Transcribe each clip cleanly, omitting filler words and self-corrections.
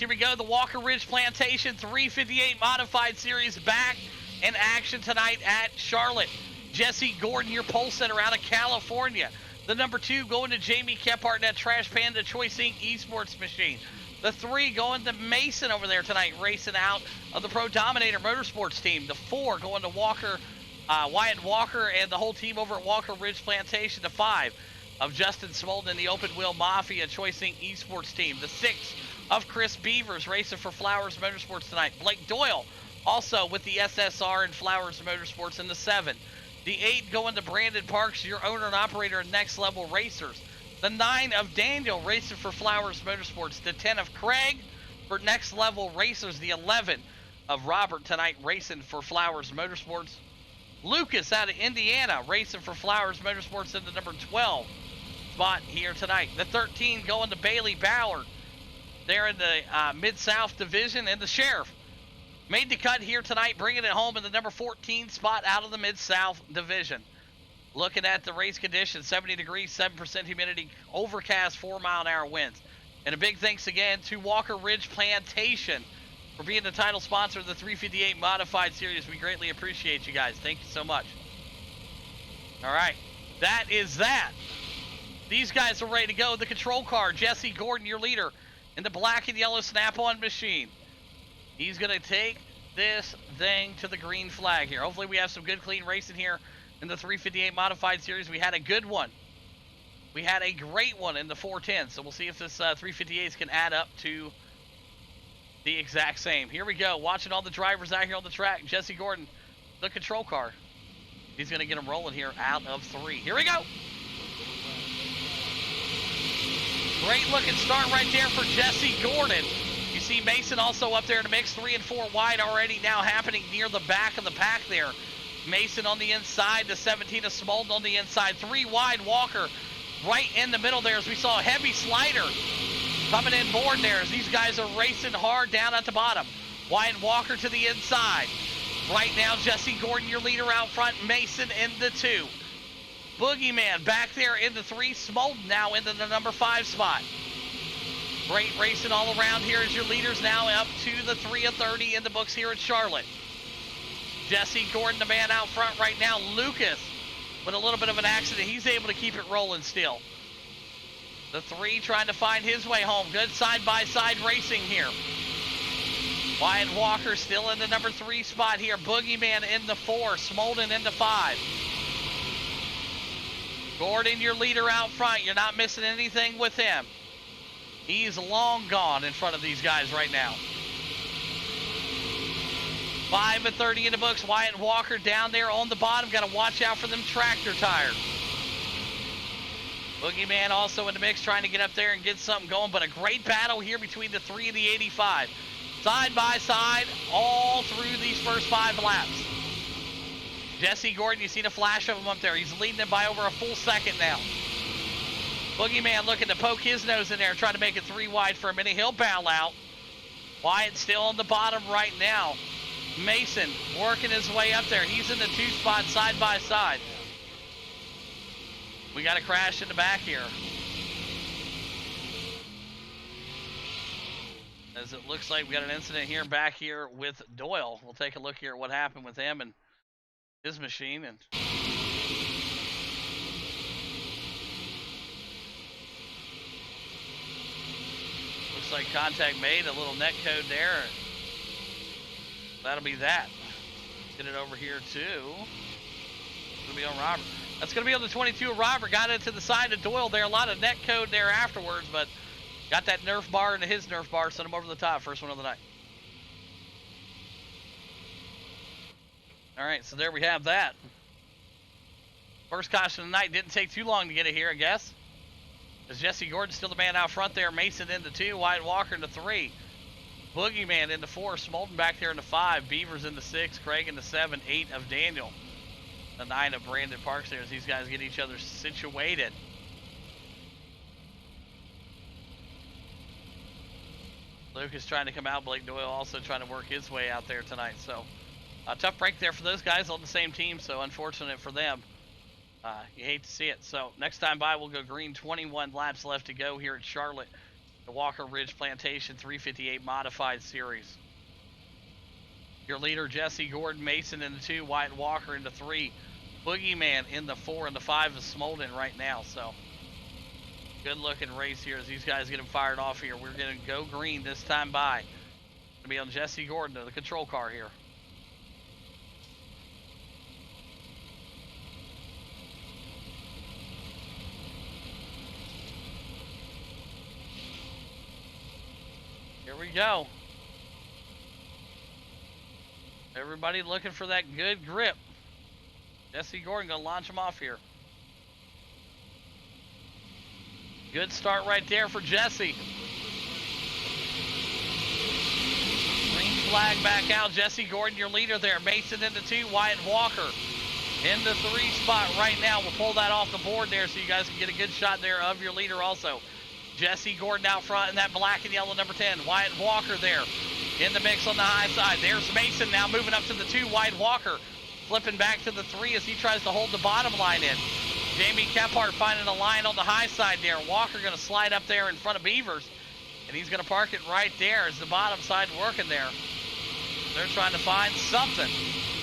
Here we go. The Walker Ridge Plantation 358 Modified Series back in action tonight at Charlotte. Jesse Gordon, your pole setter out of California. The number 2 going to Jamie Kephart in that Trash Panda Choice Inc. Esports machine. The 3 going to Mason over there tonight, racing out of the Pro Dominator Motorsports team. The 4 going to Wyatt Walker and the whole team over at Walker Ridge Plantation. The 5 of Justin Smolden and the Open Wheel Mafia Choice Inc. Esports team. The 6 of Chris Beavers racing for Flowers Motorsports tonight. Blake Doyle also with the SSR and Flowers Motorsports in the 7. The 8 going to Brandon Parks, your owner and operator of Next Level Racers. The 9 of Daniel racing for Flowers Motorsports. The 10 of Craig for Next Level Racers. The 11 of Robert tonight racing for Flowers Motorsports. Lucas out of Indiana racing for Flowers Motorsports in the number 12 spot here tonight. The 13 going to Bailey Ballard. They're in the Mid-South Division, and the Sheriff made the cut here tonight, bringing it home in the number 14 spot out of the Mid-South Division. Looking at the race conditions, 70 degrees, 7% humidity, overcast, 4-mile-an-hour winds. And a big thanks again to Walker Ridge Plantation for being the title sponsor of the 358 Modified Series. We greatly appreciate you guys. Thank you so much. All right, that is that. These guys are ready to go. The control car, Jesse Gordon, your leader, in the black and yellow Snap-on machine. He's going to take this thing to the green flag here. Hopefully we have some good, clean racing here in the 358 Modified Series. We had a good one. We had a great one in the 410. So we'll see if this 358s can add up to the exact same. Here we go. Watching all the drivers out here on the track. Jesse Gordon, the control car. He's going to get them rolling here out of 3. Here we go. Great looking start right there for Jesse Gordon. You see Mason also up there in the mix, 3 and 4 wide already now happening near the back of the pack there. Mason on the inside, the 17 of Smolden on the inside, 3 wide Walker right in the middle there as we saw a heavy slider coming in board there as these guys are racing hard down at the bottom. Wyatt Walker to the inside. Right now, Jesse Gordon, your leader out front, Mason in the 2. Boogeyman back there in the 3, Smolden now into the number 5 spot. Great racing all around here as your leaders now up to the 3 of 30 in the books here at Charlotte. Jesse Gordon, the man out front right now. Lucas with a little bit of an accident. He's able to keep it rolling still. The 3 trying to find his way home. Good side-by-side racing here. Wyatt Walker still in the number 3 spot here. Boogeyman in the 4. Smolden in the 5. Gordon, your leader out front. You're not missing anything with him. He's long gone in front of these guys right now. 5 of 30 in the books. Wyatt Walker down there on the bottom. Got to watch out for them tractor tires. Boogeyman also in the mix, trying to get up there and get something going. But a great battle here between the 3 and the 85. Side by side all through these first 5 laps. Jesse Gordon, you see the flash of him up there. He's leading it by over a full second now. Boogeyman looking to poke his nose in there, trying to make it 3 wide for a minute. He'll bow out. Wyatt still on the bottom right now. Mason working his way up there. He's in the 2 spot side by side. We got a crash in the back here. As it looks like we got an incident here back here with Doyle. We'll take a look here at what happened with him and his machine. And looks like contact made, a little net code there. That'll be that. Get it over here too. It's gonna be on Robert. That's gonna be on the 22 of Robert. Got it to the side of Doyle there. A lot of net code there afterwards, but got that Nerf bar into his Nerf bar. Sent him over the top. First one of the night. All right, so there we have that. First caution of the night. Didn't take too long to get it here, I guess. As Jesse Gordon still the man out front there. Mason in the 2. Wyatt Walker in the 3. Boogeyman in the 4. Smolden back there in the 5. Beavers in the 6. Craig in the 7. 8 of Daniel. The 9 of Brandon Parks there as these guys get each other situated. Lucas trying to come out. Blake Doyle also trying to work his way out there tonight. So a tough break there for those guys on the same team. So unfortunate for them. You hate to see it. So next time by, we'll go green. 21 laps left to go here at Charlotte. The Walker Ridge Plantation 358 Modified Series. Your leader, Jesse Gordon, Mason in the 2, Wyatt Walker in the 3, Boogeyman in the 4, and the 5 is Smolden right now. So, good looking race here as these guys get them fired off here. We're going to go green this time by. Going to be on Jesse Gordon, the control car here. Here we go. Everybody looking for that good grip. Jesse Gordon going to launch him off here. Good start right there for Jesse. Green flag back out. Jesse Gordon, your leader there. Mason in the 2, Wyatt Walker in the 3 spot right now. We'll pull that off the board there so you guys can get a good shot there of your leader also. Jesse Gordon out front in that black and yellow number 10. Wyatt Walker there in the mix on the high side. There's Mason now moving up to the 2. Wyatt Walker flipping back to the 3 as he tries to hold the bottom line in. Jamie Kephart finding a line on the high side there. Walker going to slide up there in front of Beavers, and he's going to park it right there as the bottom side working there. They're trying to find something.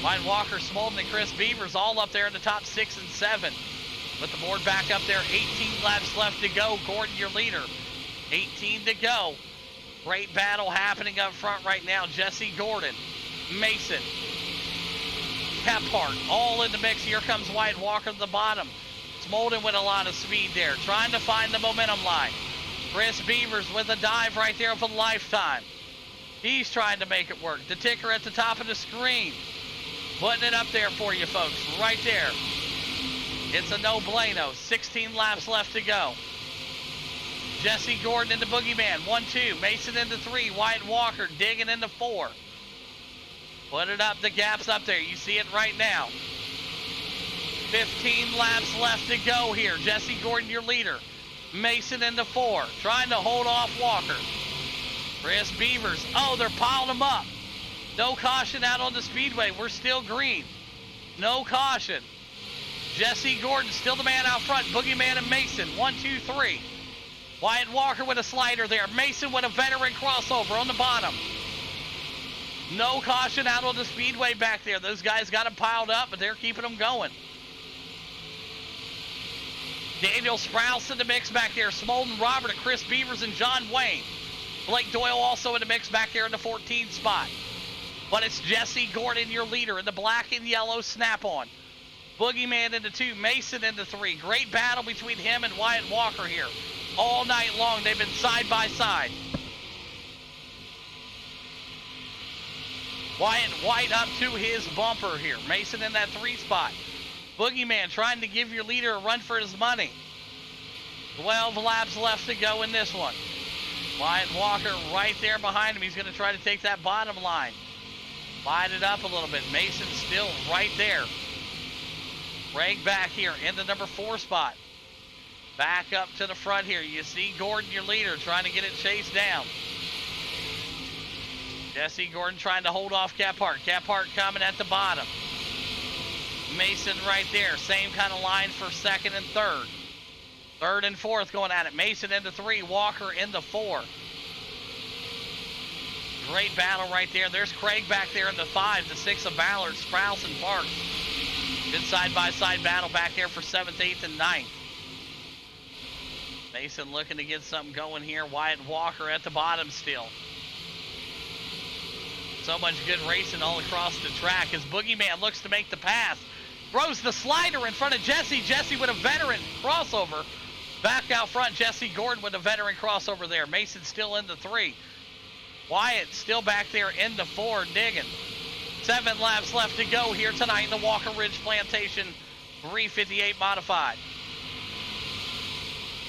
Wyatt Walker, Smolden, and Chris Beavers all up there in the top 6 and 7. With the board back up there, 18 laps left to go. Gordon, your leader. 18 to go. Great battle happening up front right now. Jesse Gordon, Mason, Kephart, all in the mix. Here comes Wyatt Walker to the bottom. Smolden with a lot of speed there, trying to find the momentum line. Chris Beavers with a dive right there for Lifetime. He's trying to make it work. The ticker at the top of the screen. Putting it up there for you folks, right there. It's a no bueno. 16 laps left to go. Jesse Gordon into Boogeyman. 1-2. Mason into 3. Wyatt Walker digging into 4. Put it up. The gap's up there. You see it right now. 15 laps left to go here. Jesse Gordon, your leader. Mason into 4. Trying to hold off Walker. Chris Beavers. Oh, they're piling them up. No caution out on the speedway. We're still green. No caution. Jesse Gordon still the man out front. Boogeyman and Mason. 1, 2, 3. Wyatt Walker with a slider there. Mason with a veteran crossover on the bottom. No caution out on the speedway back there. Those guys got them piled up, but they're keeping them going. Daniel Sprouse in the mix back there. Smolden, Robert, and Chris Beavers, and John Wayne. Blake Doyle also in the mix back there in the 14th spot. But it's Jesse Gordon, your leader, in the black and yellow Snap-on. Boogeyman into 2, Mason into 3. Great battle between him and Wyatt Walker here. All night long, they've been side by side. Wyatt White up to his bumper here. Mason in that 3 spot. Boogeyman trying to give your leader a run for his money. 12 laps left to go in this one. Wyatt Walker right there behind him. He's going to try to take that bottom line. Light it up a little bit. Mason still right there. Craig back here in the number 4 spot. Back up to the front here. You see Gordon, your leader, trying to get it chased down. Jesse Gordon trying to hold off Kephart. Kephart coming at the bottom. Mason right there. Same kind of line for 2nd and 3rd. 3rd and 4th going at it. Mason into 3. Walker into 4. Great battle right there. There's Craig back there in the 5. The 6 of Ballard, Sprouse, and Parks. Good side-by-side battle back there for 7th, 8th, and 9th. Mason looking to get something going here. Wyatt Walker at the bottom still. So much good racing all across the track as Boogeyman looks to make the pass. Throws the slider in front of Jesse. Jesse with a veteran crossover. Back out front, Jesse Gordon with a veteran crossover there. Mason still in the 3. Wyatt still back there in the 4 digging. 7 laps left to go here tonight in the Walker Ridge Plantation 358 Modified.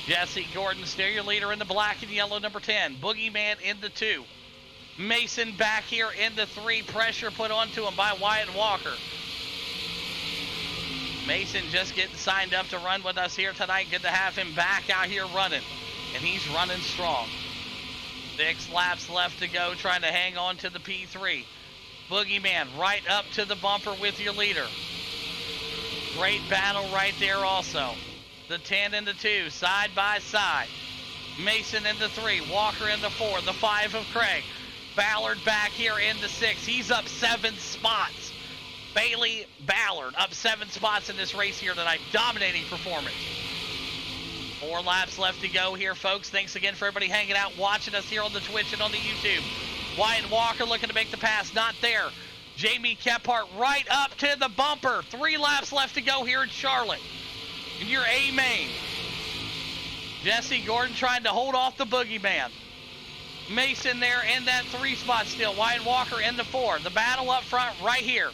Jesse Gordon still your leader in the black and yellow number 10. Boogeyman in the 2. Mason back here in the 3. Pressure put onto him by Wyatt Walker. Mason just getting signed up to run with us here tonight. Good to have him back out here running. And he's running strong. 6 laps left to go, trying to hang on to the P3. Boogeyman right up to the bumper with your leader. Great battle right there also. The 10 and the 2, side by side. Mason into 3. Walker into 4. The 5 of Craig. Ballard back here into 6. He's up 7 spots. Bailey Ballard up 7 spots in this race here tonight. Dominating performance. 4 laps left to go here, folks. Thanks again for everybody hanging out, watching us here on the Twitch and on the YouTube. Wyatt Walker looking to make the pass. Not there. Jamie Kephart right up to the bumper. 3 laps left to go here in Charlotte. In your A main. Jesse Gordon trying to hold off the boogeyman. Mason there in that 3 spot still. Wyatt Walker in the 4. The battle up front right here.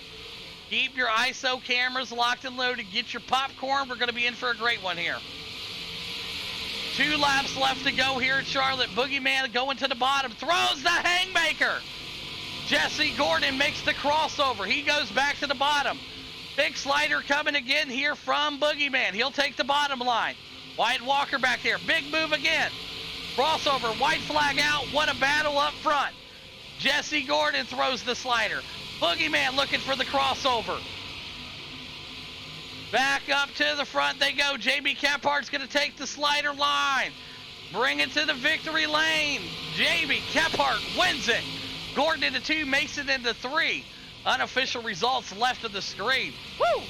Keep your ISO cameras locked and loaded. Get your popcorn. We're going to be in for a great one here. 2 laps left to go here in Charlotte. Boogeyman going to the bottom. Throws the haymaker. Jesse Gordon makes the crossover. He goes back to the bottom. Big slider coming again here from Boogeyman. He'll take the bottom line. Wyatt Walker back there. Big move again. Crossover. White flag out. What a battle up front. Jesse Gordon throws the slider. Boogeyman looking for the crossover. Back up to the front they go. Jamie Kephart's going to take the slider line. Bring it to the victory lane. Jamie Kephart wins it. Gordon into 2, Mason into 3. Unofficial results left of the screen. Woo!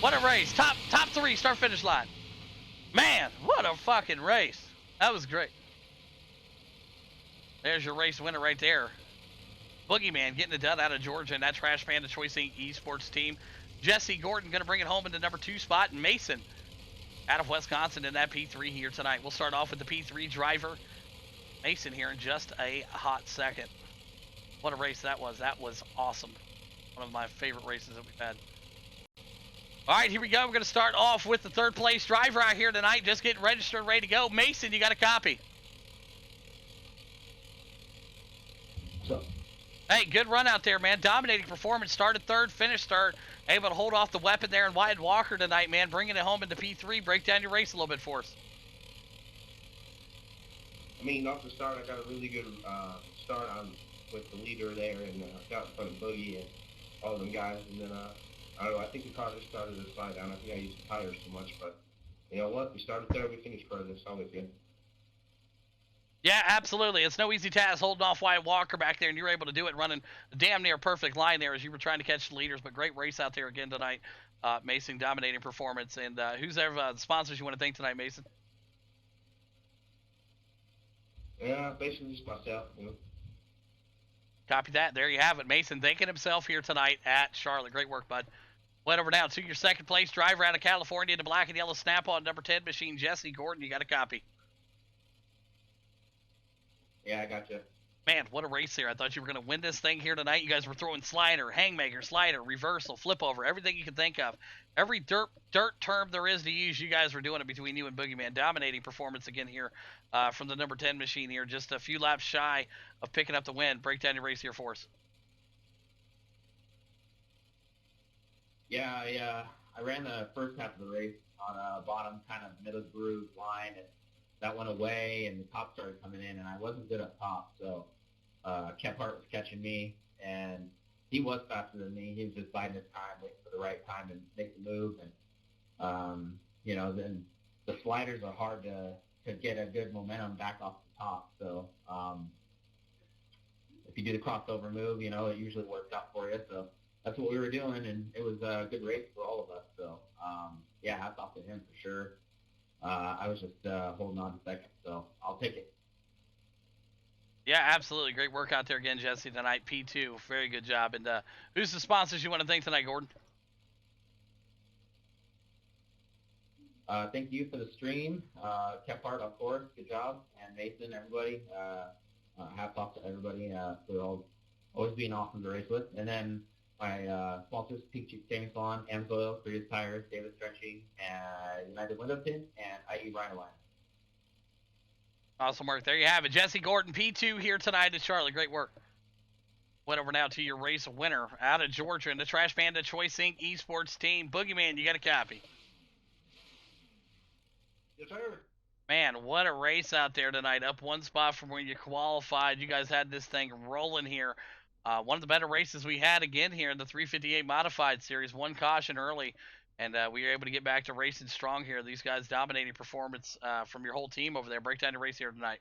What a race. Top 3 start finish line. Man, what a fucking race. That was great. There's your race winner right there. Boogeyman getting it done out of Georgia and that Trash Panda Choice Inc. Esports team. Jesse Gordon going to bring it home in the number 2 spot. And Mason out of Wisconsin in that P3 here tonight. We'll start off with the P3 driver. Mason here in just a hot second. What a race that was. That was awesome. One of my favorite races that we've had. All right, here we go. We're going to start off with the 3rd place driver out here tonight. Just getting registered and ready to go. Mason, you got a copy. So. Hey, good run out there, man. Dominating performance. Started 3rd, finished 3rd. Able to hold off the weapon there in Wyatt Walker tonight, man. Bringing it home into P3. Break down your race a little bit for us. I mean, off the start, I got a really good start on with the leader there, and got in front of Boogie and all them guys. And then, I don't know, I think the car just started to slide down. I think I used the tires too much, but you know what? We started 3rd, we finished 1st. It's always good. Yeah, absolutely. It's no easy task holding off Wyatt Walker back there, and you're able to do it running a damn near perfect line there as you were trying to catch the leaders. But great race out there again tonight. Mason, dominating performance. And who's there, the sponsors you want to thank tonight, Mason? Yeah, basically just myself, you know. Copy that. There you have it. Mason thanking himself here tonight at Charlotte. Great work, bud. Went over now to your 2nd place driver out of California, the black and yellow Snap-on number 10 machine, Jesse Gordon. You got a copy. Yeah, I got you. Man, what a race here. I thought you were going to win this thing here tonight. You guys were throwing slider, hangmaker, slider, reversal, flip over, everything you can think of. Every dirt term there is to use, you guys were doing it between you and Boogeyman. Dominating performance again here from the number 10 machine here. Just a few laps shy of picking up the win. Break down your race here for us. Yeah, I ran the first half of the race on a bottom kind of middle groove line, and that went away, and the top started coming in, and I wasn't good up top, so Kephart was catching me, and he was faster than me. He was just biding his time, waiting for the right time and make the move, and you know, then the sliders are hard to get a good momentum back off the top, so if you do the crossover move, you know, it usually works out for you, so that's what we were doing, and it was a good race for all of us, so yeah, hats off to him for sure. I was just holding on to 2nd, so I'll take it. Yeah, absolutely. Great work out there again, Jesse, tonight. P2, very good job. And who's the sponsors you want to thank tonight, Gordon? Thank you for the stream. Kephart, of course, good job. And Mason, everybody. Hats off to everybody for always being awesome to race with. And then my sponsors, Peak Cheap Savings Salon, Amsoil, Prius Tires, David Stretching, and United Window Tint, and IE Rhino Line. Awesome work. There you have it. Jesse Gordon, P2 here tonight at Charlotte. Great work. Went over now to your race winner out of Georgia in the Trash Panda Choice Inc. Esports team. Boogeyman, you got a copy. Yes, sir. Man, what a race out there tonight. Up 1 spot from where you qualified. You guys had this thing rolling here. One of the better races we had again here in the 358 Modified Series. 1 caution early And we were able to get back to racing strong here. These guys dominating performance from your whole team over there. Break down your race here tonight.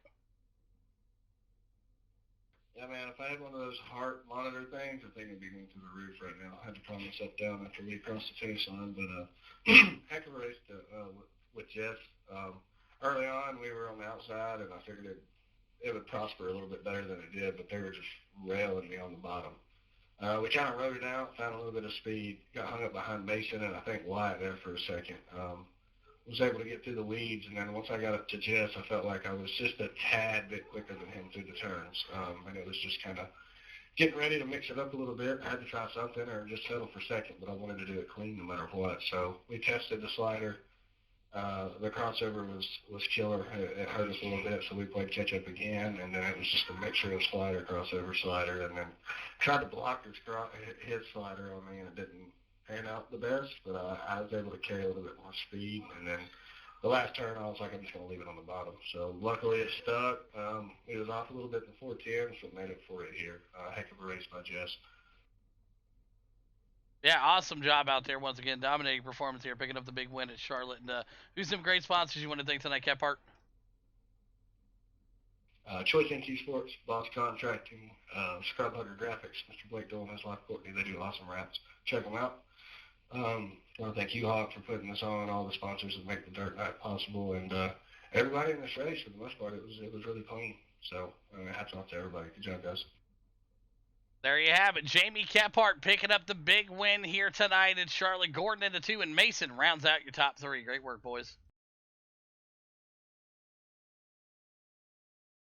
Yeah, man, if I had one of those heart monitor things, I think it'd be going through the roof right now. I had to calm myself down after we crossed the finish line, but heck of a race with Jess. Early on, we were on the outside, and I figured it would prosper a little bit better than it did, but they were just railing me on the bottom. We kind of rode it out, found a little bit of speed, got hung up behind Mason, and I think Wyatt there for a second. Was able to get through the weeds, and then once I got up to Jess, I felt like I was just a tad bit quicker than him through the turns, and it was just kind of getting ready to mix it up a little bit. I had to try something or just settle for second, but I wanted to do it clean no matter what. So we tested the slider. The crossover was killer. It hurt us a little bit, so we played catch up again, and then it was just a mixture of slider, crossover, slider, and then tried to block his slider on me, and it didn't pan out the best, but I was able to carry a little bit more speed, and then the last turn I was like, I'm just going to leave it on the bottom. So luckily it stuck. It was off a little bit in the 410, so it made it for it here. Heck of a race by Jess. Yeah, awesome job out there once again. Dominating performance here, picking up the big win at Charlotte. And who's some great sponsors you want to thank tonight, Kephart? Choice NT Sports, Boss Contracting, Scrub Hugger Graphics, Mr. Blake Dolan, his wife Courtney. They do awesome wraps. Check them out. I want to thank you, Hawk, for putting this on, all the sponsors that make the Dirt Night possible, and everybody in this race, for the most part, it was really clean. So hats off to everybody. Good job, guys. There you have it. Jamie Kephart picking up the big win here tonight in Charlotte. Gordon into 2, and Mason rounds out your top 3. Great work, boys.